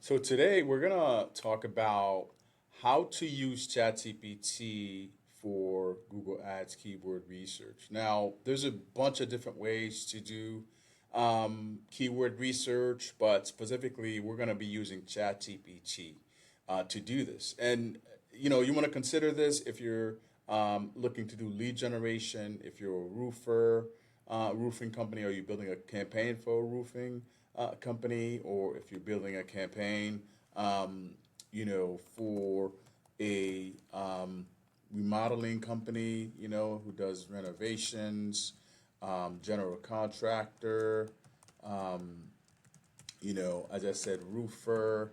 So today we're gonna talk about how to use ChatGPT for Google Ads keyword research. Now, there's a bunch of different ways to do keyword research, but specifically, we're gonna be using ChatGPT to do this. And you want to consider this if you're looking to do lead generation, if you're a roofer, roofing company, or you're building a campaign for a roofing company, or if you're building a campaign, for a remodeling company, who does renovations, general contractor, um, as I said, roofer,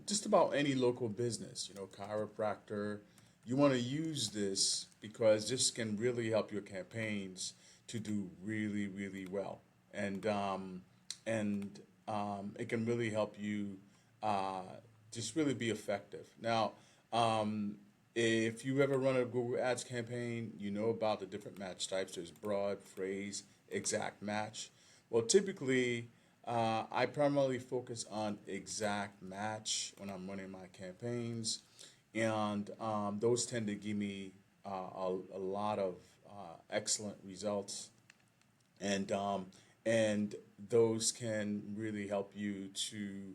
just about any local business, chiropractor. You want to use this because this can really help your campaigns to do really, really well. And it can really help you uh, just really be effective. Now, if you ever run a Google Ads campaign, you know about the different match types. There's broad, phrase, exact match. Well, typically, I primarily focus on exact match when I'm running my campaigns, and those tend to give me a lot of excellent results, and and those can really help you to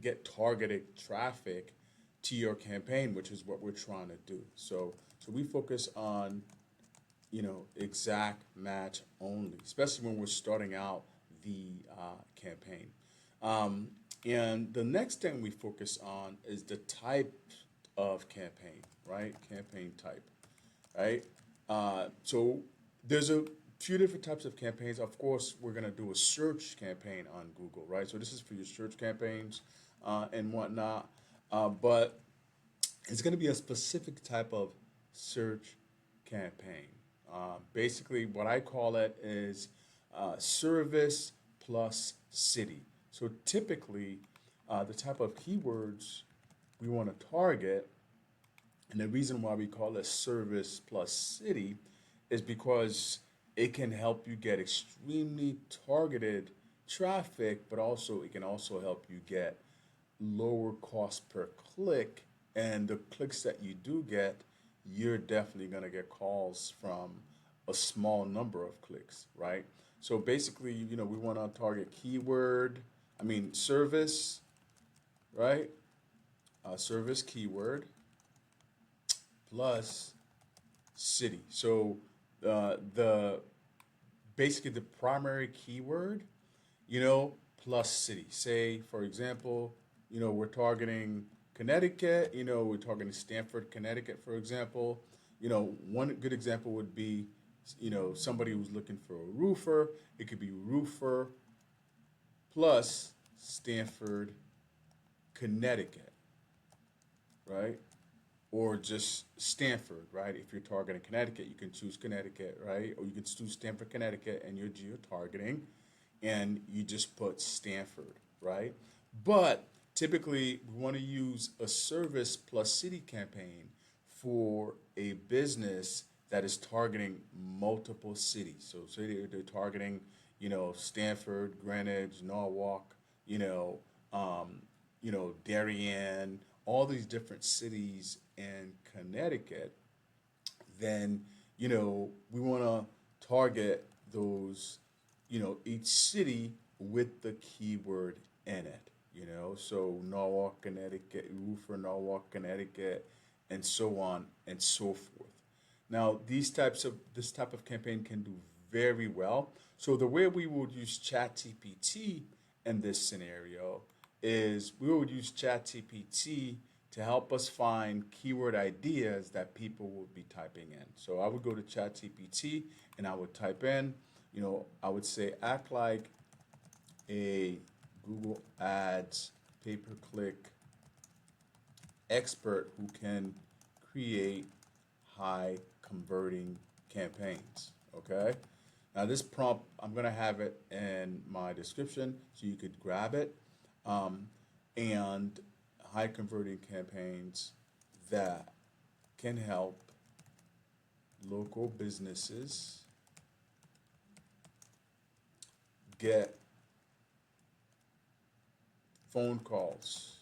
get targeted traffic to your campaign, which is what we're trying to do. So we focus on exact match only, especially when we're starting out the campaign. Um, and the next thing we focus on is the type of campaign, right? Campaign type, right? So there's a few different types of campaigns. Of course, we're going to do a search campaign on Google, right? So this is for your search campaigns and whatnot. But it's going to be a specific type of search campaign. Basically, what I call it is service plus city. So typically, the type of keywords we want to target, and the reason why we call it service plus city, is because it can help you get extremely targeted traffic, but also it can also help you get lower cost per click. And the clicks that you do get, you're definitely going to get calls from a small number of clicks, right? So basically, we want to target service, right? Service keyword plus city. So the basically the primary keyword, plus city. Say, for example, we're targeting Connecticut, we're targeting Stamford, Connecticut, for example. One good example would be, somebody who's looking for a roofer. It could be roofer plus Stamford, Connecticut, right? Or just Stanford, right? If you're targeting Connecticut, you can choose Connecticut, right? Or you can choose Stanford, Connecticut, and you're geo targeting, and you just put Stanford, right? But typically, we want to use a service plus city campaign for a business that is targeting multiple cities. So say they're targeting, Stanford, Greenwich, Norwalk, you know, Darien, all these different cities in Connecticut. Then we want to target those, each city with the keyword in it. So Norwalk, Connecticut, Roofer, Norwalk, Connecticut, and so on and so forth. Now, this type of campaign can do very well. So the way we would use ChatGPT in this scenario is we would use ChatGPT to help us find keyword ideas that people would be typing in. So I would go to ChatGPT and I would type in, I would say act like a Google Ads pay-per-click expert who can create high converting campaigns. Okay. Now this prompt, I'm gonna have it in my description so you could grab it. Um, and high converting campaigns that can help local businesses get phone calls.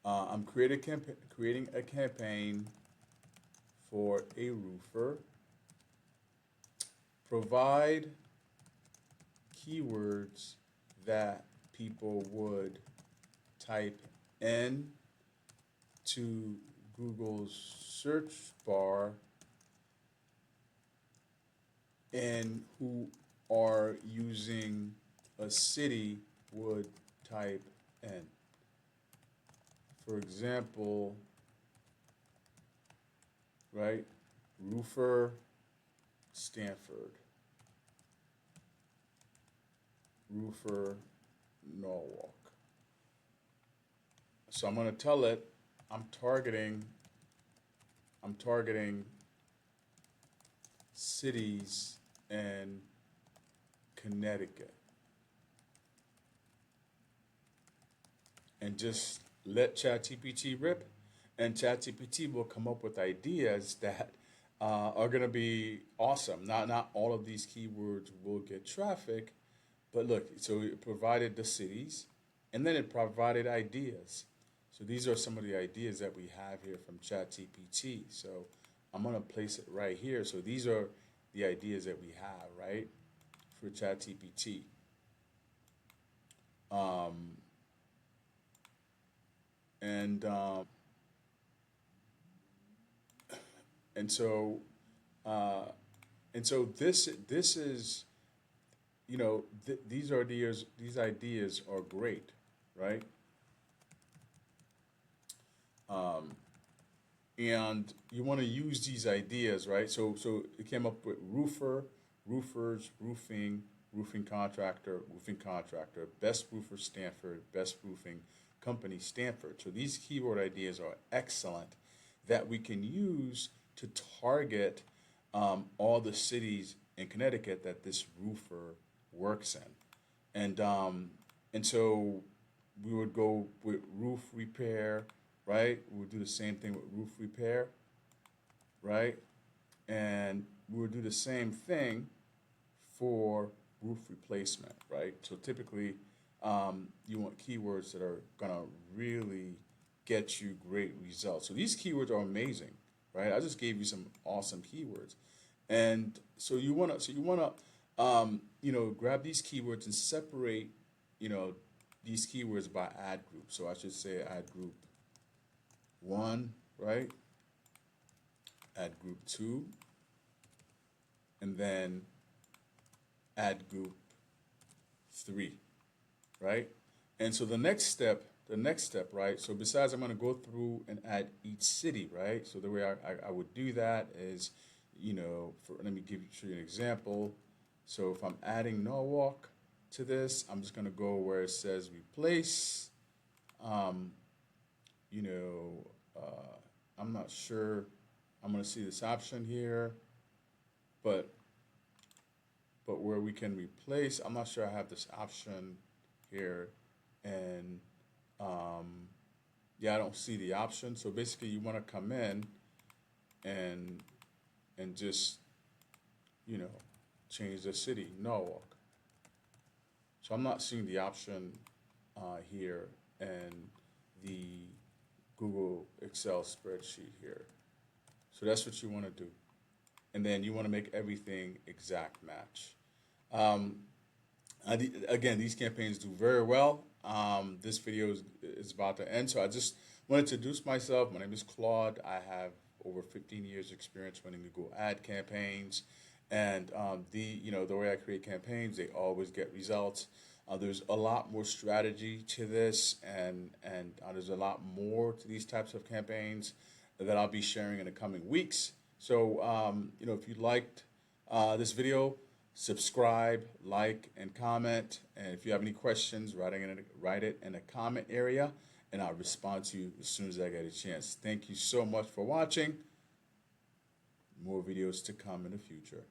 I'm creating a campaign for a roofer. Provide keywords that people would type in to Google's search bar and who are using a city would type in. For example, right, roofer, Stanford, roofer, Norwalk. So I'm going to tell it I'm targeting cities in Connecticut, and just let ChatGPT rip, and ChatGPT will come up with ideas that are going to be awesome. Not all of these keywords will get traffic, but look, so it provided the cities, and then it provided ideas. So these are some of the ideas that we have here from ChatGPT. So I'm going to place it right here. So these are the ideas that we have, right, for ChatGPT. And and so uh, and so this is, these ideas are great, right? And you want to use these ideas, right? So it came up with roofer, roofers, roofing contractor, best roofer Stanford, best roofing company Stanford. So these keyword ideas are excellent that we can use to target all the cities in Connecticut that this roofer works in, and so we would go with roof repair, right? We would do the same thing with roof repair, right? And we would do the same thing for roof replacement, right? So typically, you want keywords that are gonna really get you great results. So these keywords are amazing, right? I just gave you some awesome keywords, and so you wanna grab these keywords and separate, you know, these keywords by ad group. So I should say ad group one, right? Ad group two, and then ad group three, right? And so the next step, right? So besides, I'm going to go through and add each city, right? So the way I would do that is, let me show you an example. So if I'm adding Norwalk to this, I'm just going to go where it says replace. Um, you know, I'm not sure. I'm going to see this option here, but where we can replace, I'm not sure I have this option here, and yeah, I don't see the option. So basically, you want to come in and just you know change the city, Norwalk. So I'm not seeing the option here in the Google Excel spreadsheet here. So that's what you want to do, and then you want to make everything exact match. Um, Again, these campaigns do very well. This video is about to end, so I just want to introduce myself. My name is Claude. I have over 15 years experience running Google ad campaigns, and the way I create campaigns, they always get results. There's a lot more strategy to this, and there's a lot more to these types of campaigns that I'll be sharing in the coming weeks. So if you liked this video, subscribe, like, and comment. And if you have any questions, write it in the comment area, and I'll respond to you as soon as I get a chance. Thank you so much for watching. More videos to come in the future.